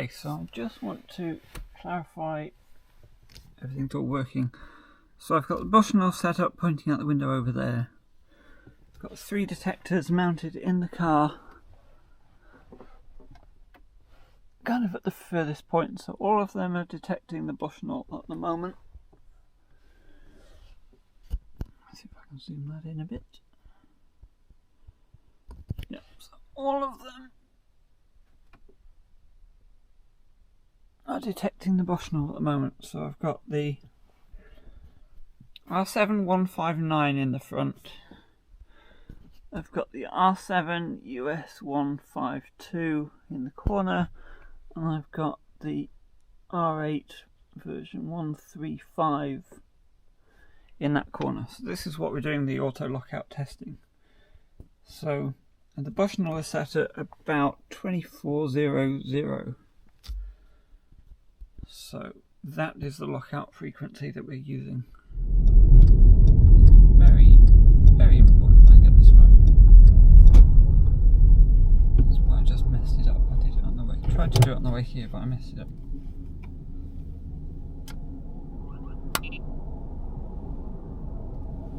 Okay, so I just want to clarify everything's all working. So I've got the Bushnell set up pointing out the window over there. I've got 3 detectors mounted in the car, kind of at the furthest point, so all of them are detecting the Bushnell at the moment. Let's see if I can zoom that in a bit. Yep, so all of them are detecting the Bushnell at the moment. So I've got the R7 159 in the front. I've got the R7 US 152 in the corner, and I've got the R8 version 135 in that corner. So this is what we're doing the auto lockout testing. So the Bushnell is set at about 2400. So that is the lockout frequency that we're using. Very, very important I get this right. That's why I just messed it up. I did it on the way. Tried to do it on the way here, but I messed it up.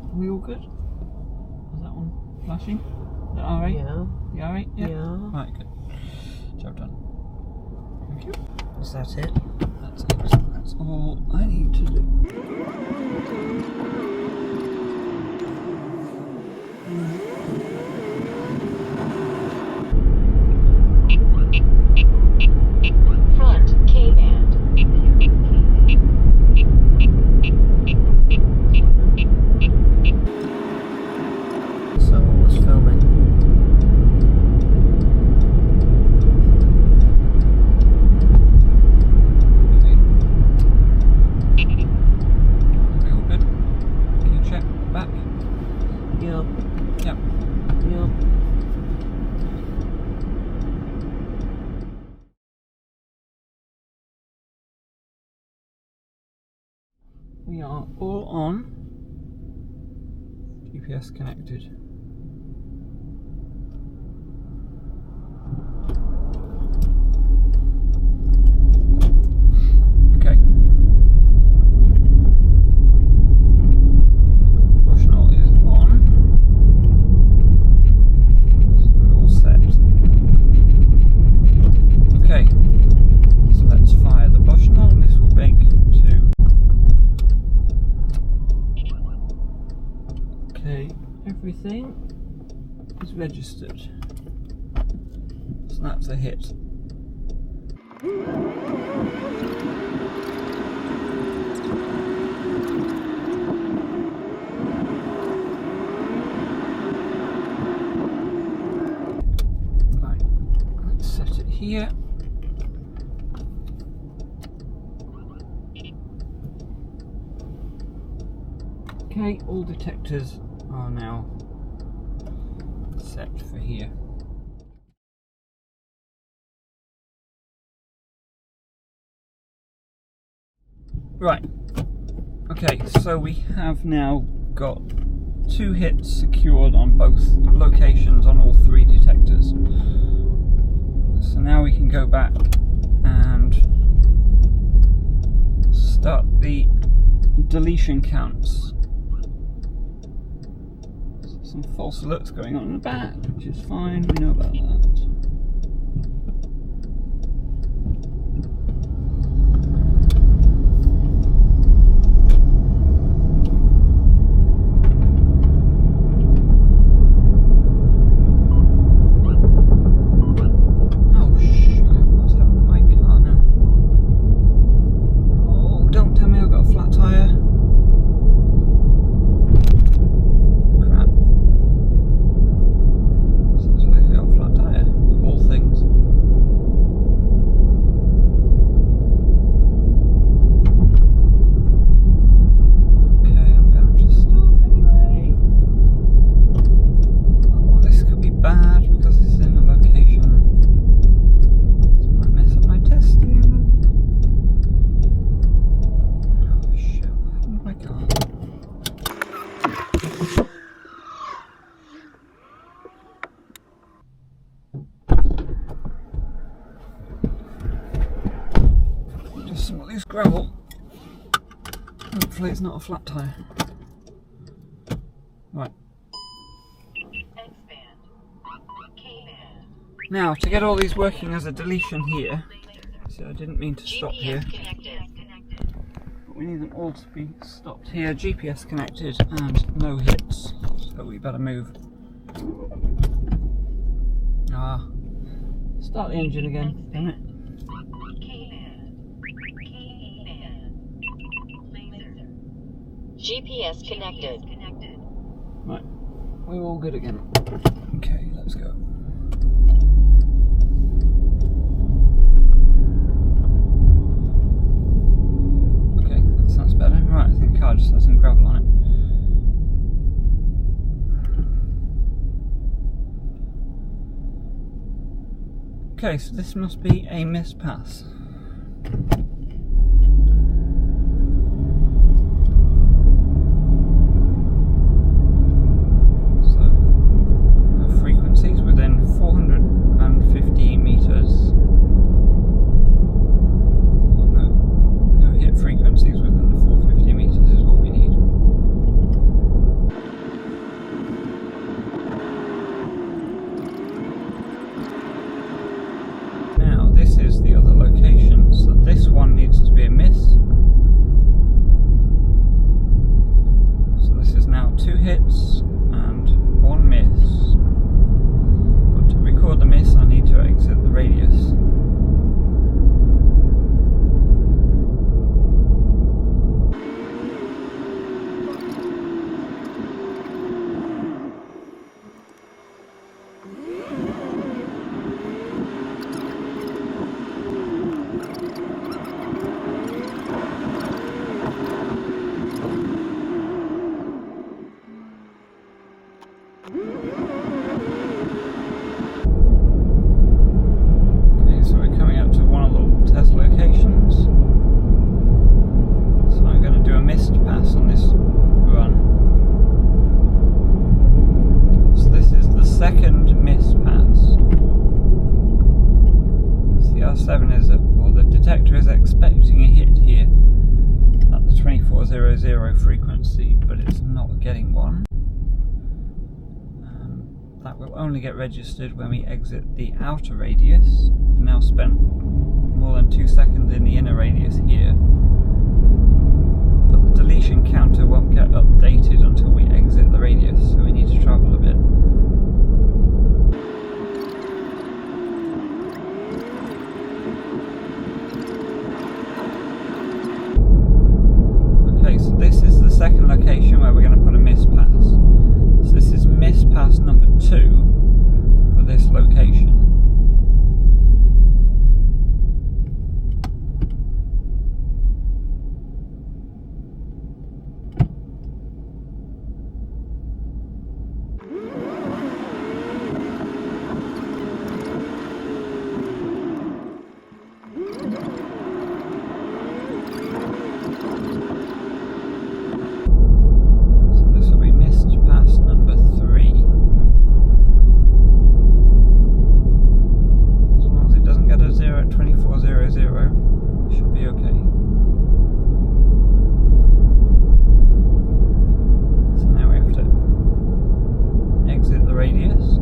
Are we all good? Is that one flashing? Is that R8? Yeah. The R8? Yeah. Yeah. Right, good. Job done. Thank you. Is that it? That's it. That's all I need to do. Front K-band. Someone was filming. Are we all good? Can you check back? Yup. Yep. Yup. We are all on. GPS connected. Okay. Bushnell is on. So we're all set. Okay. So let's fire the Bushnell, and this will make 2. Okay, everything is registered. So that's a hit. Right, let's set it here. Okay, all detectors are now set for here. Right, okay, so we have now got 2 hits secured on both locations on all 3 detectors. So now we can go back and start the deletion counts. Some false alerts going on in the back, which is fine, we know about that. Oh sugar, what's happened to my car now? Oh, don't tell me I've got a flat tyre. Crap. Sounds like I got a flat tyre, of all gravel. Hopefully it's not a flat tyre. Right. Now, to get all these working as a deletion here, so I didn't mean to stop here, but we need them all to be stopped here, GPS connected and no hits, so we better move. Start the engine again, damn it. GPS connected. Right, we're all good again. Okay, let's go. Okay, that sounds better. Right, I think the car just has some gravel on it. Okay, so this must be a missed pass. Within 450 meters. Well, no hit frequencies within the 450 meters is what we need. Now this is the other location, so this one needs to be a miss. So this is now 2 hits and 1 miss. To record the miss, I need to exit the radius. Second miss pass. The R7 is, or the detector is expecting a hit here at the 2400 frequency, but it's not getting one. That will only get registered when we exit the outer radius. We've now spent more than 2 seconds in the inner radius here, but the deletion counter won't get updated until we exit the radius, so we need to travel a bit. So this is the second location where we're going to put a miss pass. So this is miss pass number 2 for this location. Should be okay. So now we have to exit the radius.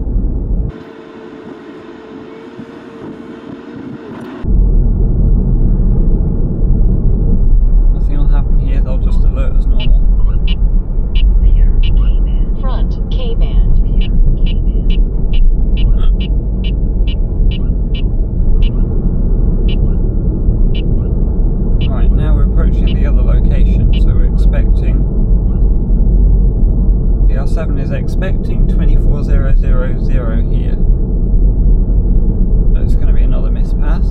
Nothing will happen here, they'll just alert us normal. Front K-band. Right, now we're approaching the other location, so we're expecting, the R7 is expecting 24000 here, but it's going to be another miss pass.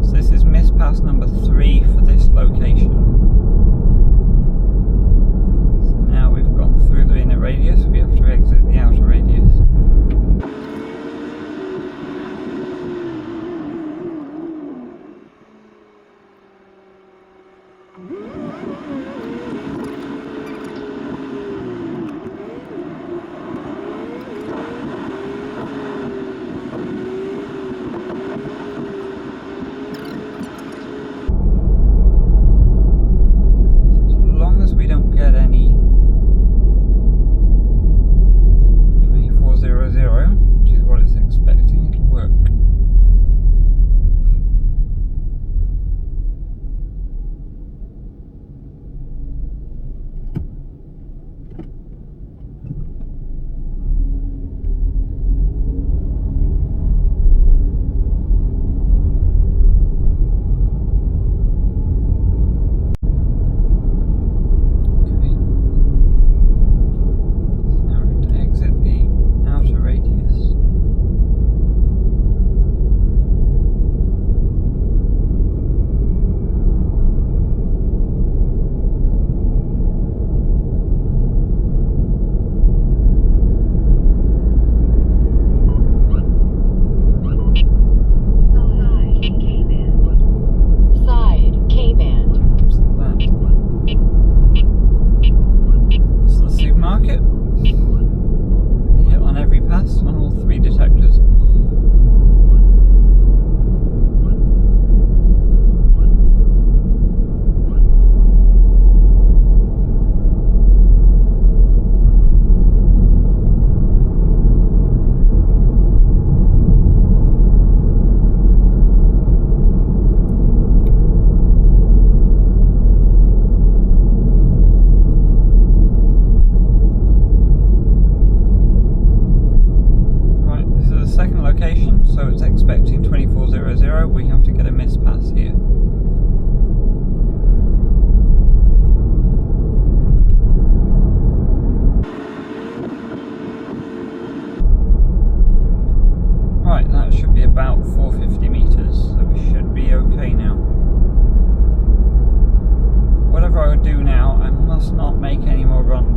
So this is miss pass number 3 for this location. So now we've gone through the inner radius, we have to exit the outer radius.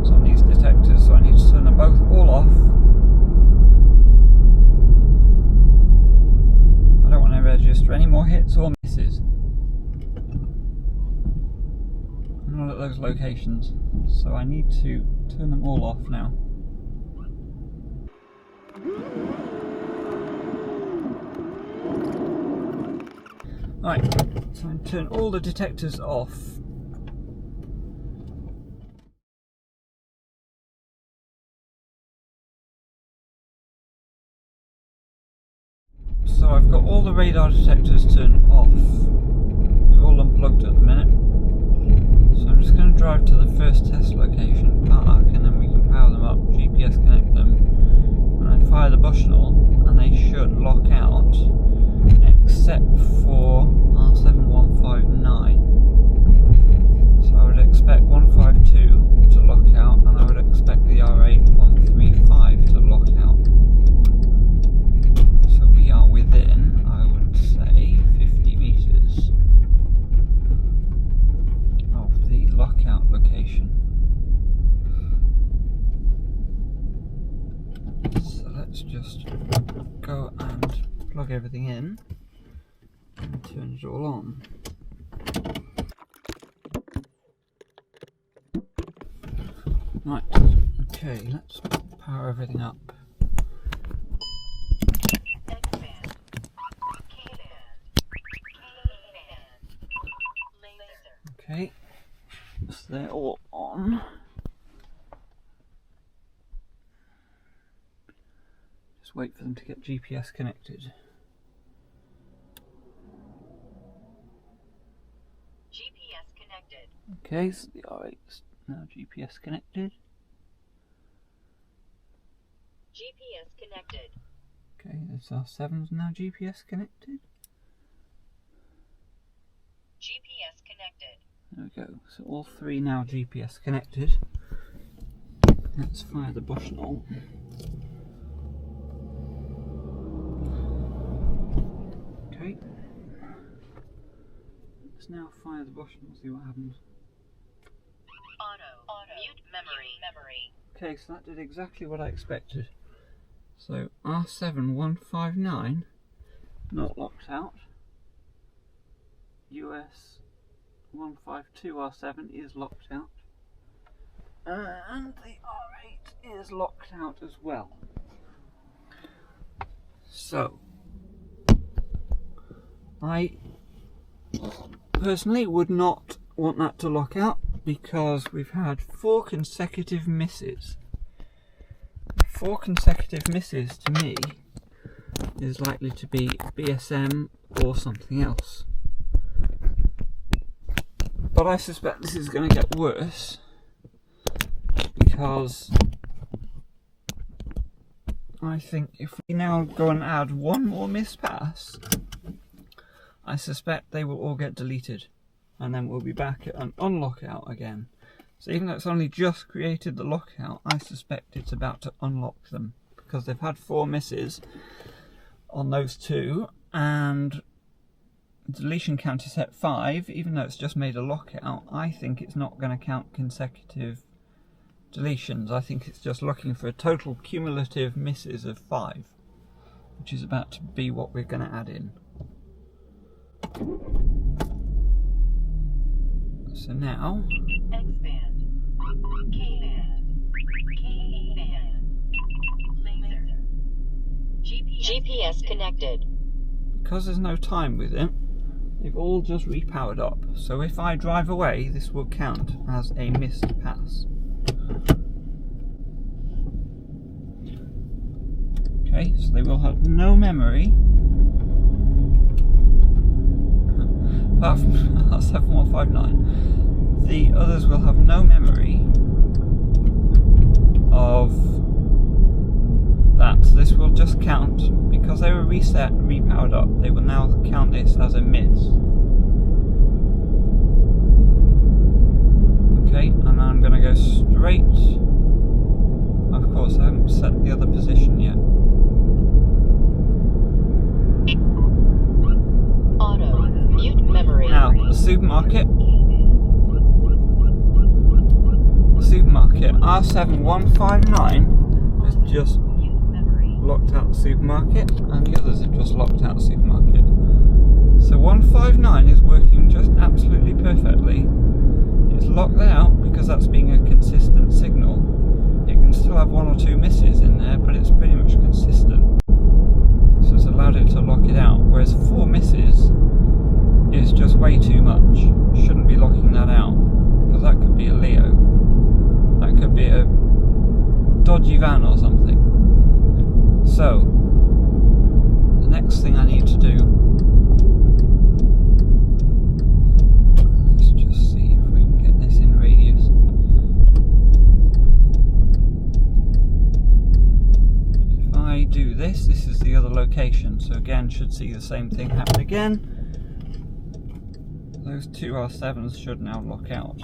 on these detectors, so I need to turn them both all off. I don't want to register any more hits or misses. Not at those locations, so I need to turn them all off now. Right, so I turn all the detectors off. So I've got all the radar detectors turned off. They're all unplugged at the minute. So I'm just going to drive to the first test location, park, and then we can power them up, GPS connect them, and then fire the Bushnell, and they should lock out, except for R7 159. So I would expect 152 to lock out, and I would expect the R8 135 to lock out. So we are within, I would say, 50 meters of the lockout location. So let's just go and plug everything in and turn it all on. Right, okay, let's power everything up. Okay, so they're all on. Just wait for them to get GPS connected. GPS connected. Okay, so the R8 is now GPS connected. GPS connected. Okay, this R7's now GPS connected. GPS connected. There we go, so all three now GPS connected. Let's fire the Bushnell. Okay. Let's now fire the Bushnell, see what happens. Auto. Mute memory. Okay, so that did exactly what I expected. So R7 159 not locked out. US 152 R7 is locked out. And the R8 is locked out as well. So I personally would not want that to lock out, because we've had 4 consecutive misses. 4 consecutive misses to me is likely to be BSM or something else. But I suspect this is going to get worse, because I think if we now go and add one more mispass, I suspect they will all get deleted, and then we'll be back at an unlockout again. So even though it's only just created the lockout, I suspect it's about to unlock them, because they've had 4 misses on those 2, and deletion count is set 5. Even though it's just made a lockout, I think it's not going to count consecutive deletions. I think it's just looking for a total cumulative misses of 5, which is about to be what we're going to add in. So now X-band. K-band. K-band. Laser. GPS connected. because there's no time with it, they've all just repowered up. So if I drive away, this will count as a missed pass. Okay, so they will have no memory. Apart from R7 159, the others will have no memory of that. So this will just count, because they were reset, repowered up, they will now count this as a miss. Okay, and I'm going to go straight. Of course, I haven't set the other position yet. Auto. Mute memory. Now, the supermarket supermarket. R7 159 has just locked out the supermarket, and the others have just locked out the supermarket. So 159 is working just absolutely perfectly. It's locked out because that's being a consistent signal. It can still have one or two misses in there, but it's pretty much consistent. So it's allowed it to lock it out, whereas 4 misses is just way too much. Shouldn't be locking that out, because that could be a Leo. That could be a dodgy van or something. So, the next thing I need to do, let's just see if we can get this in radius. If I do this, this is the other location, so again should see the same thing happen again. Those two R7s should now lock out.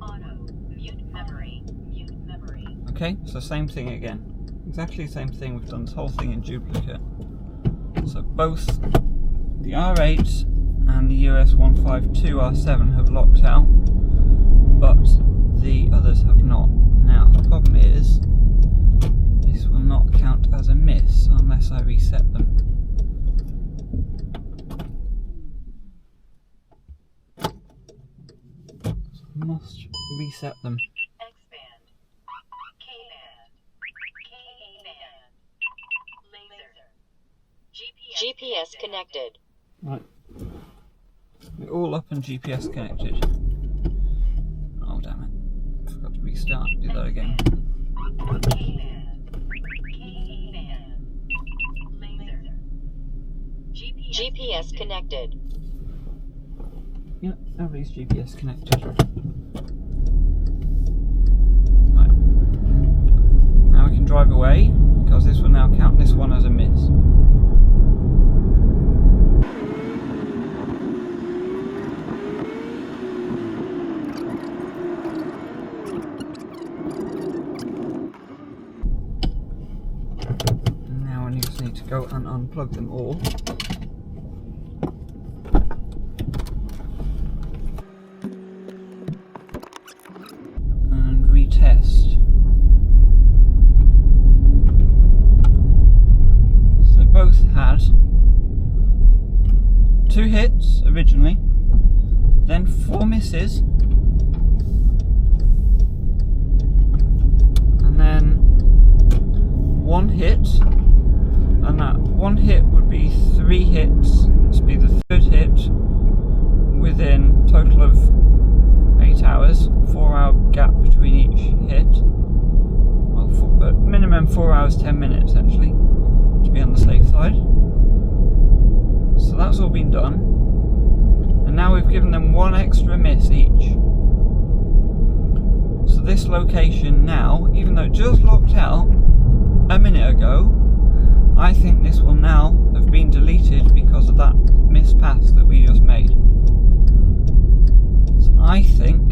Auto. Mute memory. Mute memory. Okay, so same thing again. Exactly the same thing, we've done this whole thing in duplicate. So both the R8 and the US 152 R7 have locked out, but the others have not. Now the problem is, this will not count as a miss unless I reset them. Must reset them. X-band. K-band. K-band. Laser. GPS connected. Right. We're all up and GPS connected. Oh damn it. Forgot to restart. Do that again. K-band. K-band. Laser. GPS connected. Yep, everybody's GPS connected. Right. Now we can drive away, because this will now count this one as a miss. Now I just need to go and unplug them all. Test. So they both had 2 hits originally, then 4 misses, and then 1 hit, and that 1 hit would be 3 hits. This would be the 3rd hit within total of 8 hours, 4-hour gap between each hit. Well, but minimum 4 hours 10 minutes actually, to be on the safe side. So that's all been done, and now we've given them 1 extra miss each. So this location now, even though it just locked out a minute ago, I think this will now have been deleted because of that miss pass that we just made. I think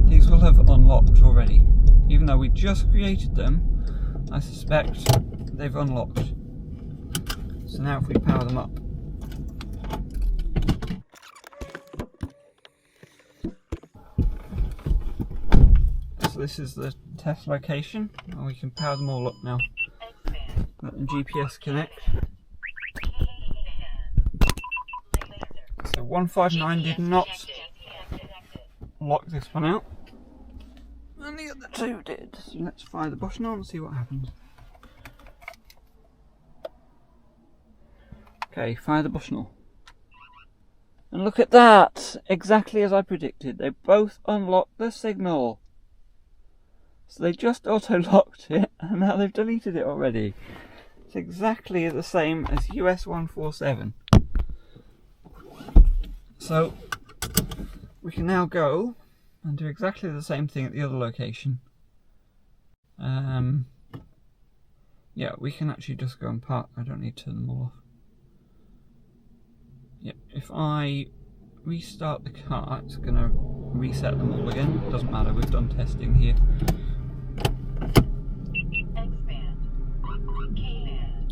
these will have unlocked already. Even though we just created them, I suspect they've unlocked. So now if we power them up. So this is the test location, and we can power them all up now. Let them GPS connect. So 159 did not lock this one out, and the other 2 did. So let's fire the button on and see what happens. Okay, fire the button on. And look at that! Exactly as I predicted. They both unlocked the signal. So they just auto-locked it, and now they've deleted it already. It's exactly the same as US 147. So we can now go and do exactly the same thing at the other location. Yeah, we can actually just go and park. I don't need to turn them all off. Yep, if I restart the car, it's going to reset them all again. Doesn't matter, we've done testing here.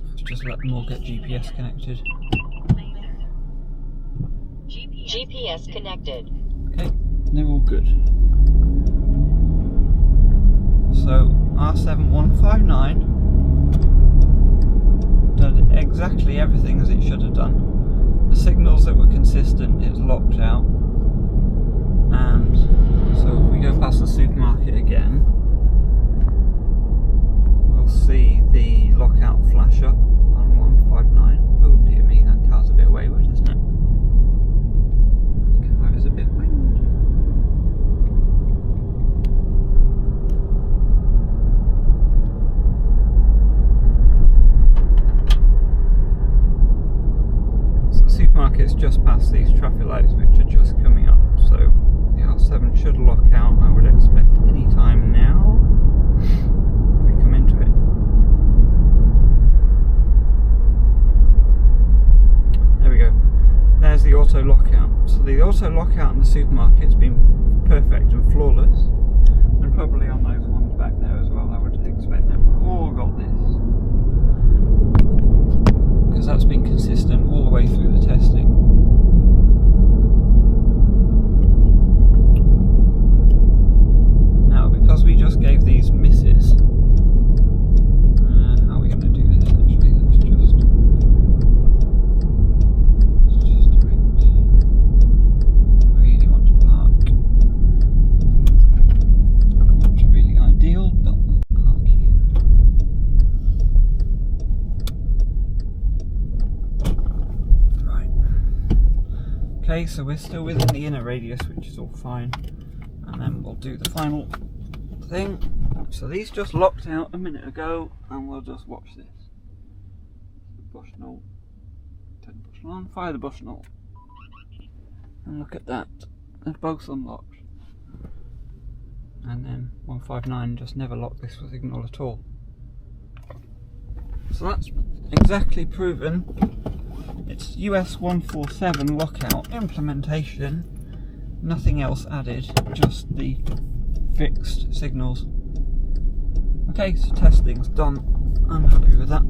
Let's just let them all get GPS connected. GPS connected. Okay, they're all good. So R7 159 did exactly everything as it should have done. The signals that were consistent, it was locked out. And so if we go past the supermarket again, we'll see the lockout flash up on 159. Oh dear me, that car's a bit wayward, isn't it? The car is a bit wayward. Supermarket's just past these traffic lights which are just coming up, so the R7 should lock out, I would expect, any time now if we come into it. There we go, there's the auto lockout. So the auto lockout in the supermarket's been perfect and flawless, and probably on those ones back there as well. I would expect they've all got this, because that's been consistent all the way through the testing. Now, because we just gave these misses, how are we going to do this actually? Let's just do it. I really want to park. Not really ideal, but we'll park here. Okay, so we're still within the inner radius, which is all fine, and then we'll do the final thing. So these just locked out a minute ago, and we'll just watch this. Bushnell, turn the Bushnell on, fire the Bushnell, and look at that, they've both unlocked. And then 159 just never locked this signal at all. So that's exactly proven. It's US 147 lockout implementation, nothing else added, just the fixed signals. Okay, so testing's done, I'm happy with that.